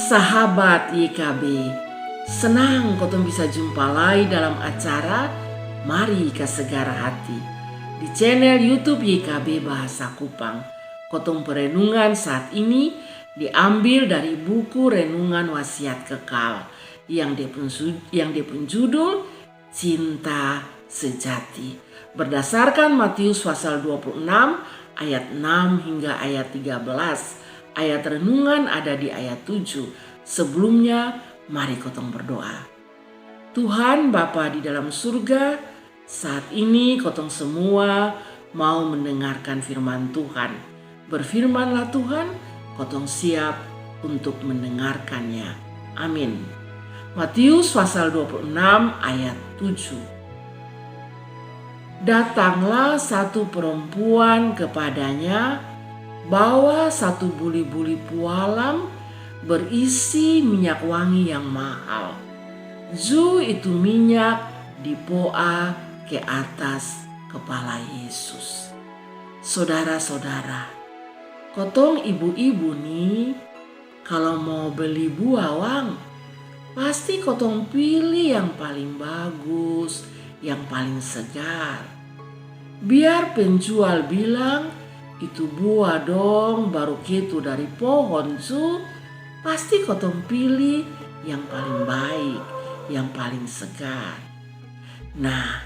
sahabat YKB, senang kotong bisa jumpa lagi dalam acara Mari ke Segara Hati di channel YouTube YKB Bahasa Kupang. Kotong perenungan saat ini diambil dari buku Renungan Wasiat Kekal yang dipun judul Cinta Sejati, berdasarkan Matius pasal 26 ayat 6 hingga ayat 13. Ayat renungan ada di ayat 7. Sebelumnya mari kotong berdoa. Tuhan Bapa di dalam surga, saat ini kotong semua mau mendengarkan firman Tuhan. Berfirmanlah Tuhan, kotong siap untuk mendengarkannya. Amin. Matius pasal 26 ayat 7. Datanglah satu perempuan kepadanya, bawa satu buli-buli pualam berisi minyak wangi yang mahal. Itu minyak dipoa ke atas kepala Yesus. Saudara-saudara, kotong ibu-ibu nih, kalau mau beli buawang, pasti kotong pilih yang paling bagus, yang paling segar. Biar penjual bilang, itu buah dong, baru gitu dari pohon su, pasti kotong pilih yang paling baik, yang paling segar. Nah,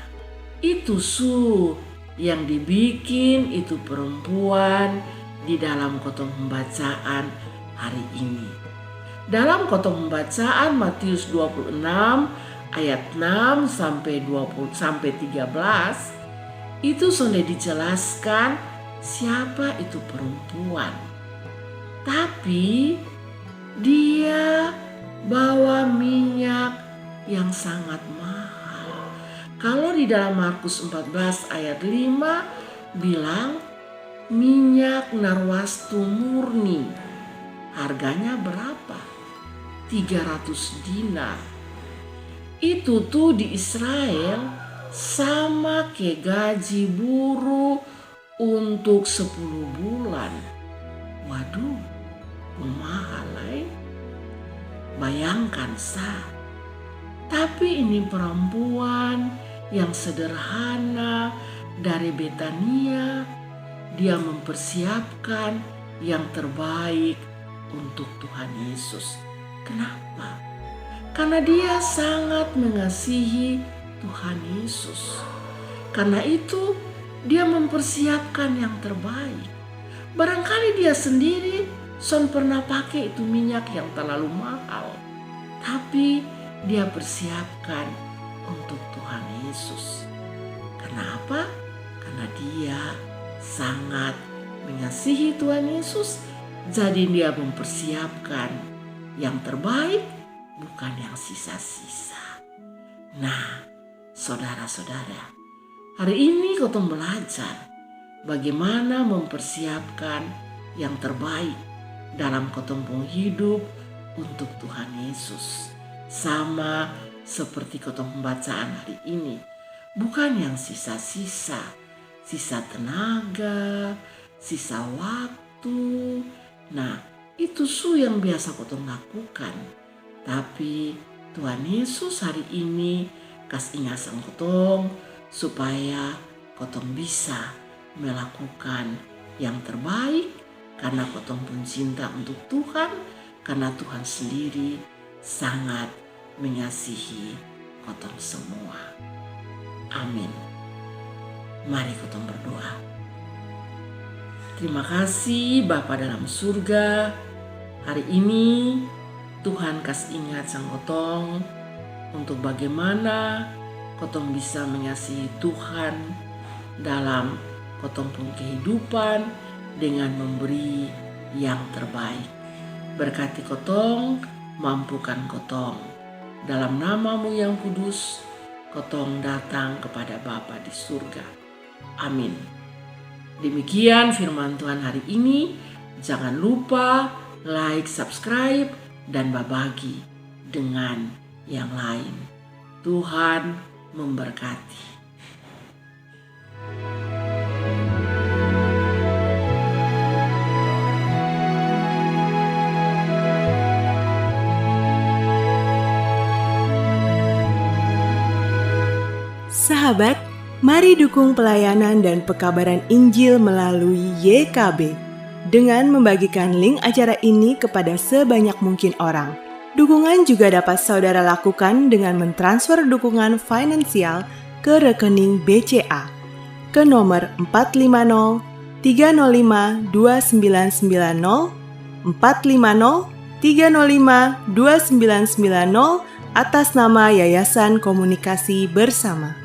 itu su yang dibikin itu perempuan di dalam kotong pembacaan hari ini. Dalam kotong pembacaan Matius 26 ayat 6 sampai 13 itu sudah dijelaskan siapa itu perempuan. Tapi dia bawa minyak yang sangat mahal. Kalau di dalam Markus 14 ayat 5 bilang minyak narwastu murni. Harganya berapa? 300 dinar. Itu tuh di Israel sama kayak gaji buruh untuk 10 bulan. Waduh, mahal ya. Bayangkan sah. Tapi ini perempuan yang sederhana dari Betania. Dia mempersiapkan yang terbaik untuk Tuhan Yesus. Kenapa? Karena dia sangat mengasihi Tuhan Yesus. Karena itu dia mempersiapkan yang terbaik. Barangkali dia sendiri pernah pakai itu minyak yang terlalu mahal. Tapi dia persiapkan untuk Tuhan Yesus. Kenapa? Karena dia sangat mengasihi Tuhan Yesus. Jadi dia mempersiapkan yang terbaik, bukan yang sisa-sisa. Nah, saudara-saudara, hari ini kotong belajar bagaimana mempersiapkan yang terbaik dalam kotong pung hidup untuk Tuhan Yesus. Sama seperti kotong pembacaan hari ini. Bukan yang sisa-sisa, sisa tenaga, sisa waktu. Nah, itu yang biasa kotong lakukan. Tapi Tuhan Yesus hari ini kasih ingasan kotong supaya kotong bisa melakukan yang terbaik karena kotong pun cinta untuk Tuhan, karena Tuhan sendiri sangat mengasihi kotong semua. Amin. Mari kotong berdoa. Terima kasih Bapa dalam surga. Hari ini Tuhan kasih ingat sang kotong untuk bagaimana kotong bisa mengasihi Tuhan dalam kotong pun kehidupan dengan memberi yang terbaik. Berkati kotong, mampukan kotong. Dalam nama-Mu yang kudus, kotong datang kepada Bapa di surga. Amin. Demikian firman Tuhan hari ini. Jangan lupa like, subscribe, dan berbagi dengan yang lain. Tuhan memberkati. Sahabat, mari dukung pelayanan dan pekabaran Injil melalui YKB dengan membagikan link acara ini kepada sebanyak mungkin orang. Dukungan juga dapat saudara lakukan dengan mentransfer dukungan finansial ke rekening BCA ke nomor 450 305 2990 450 305 2990 atas nama Yayasan Komunikasi Bersama.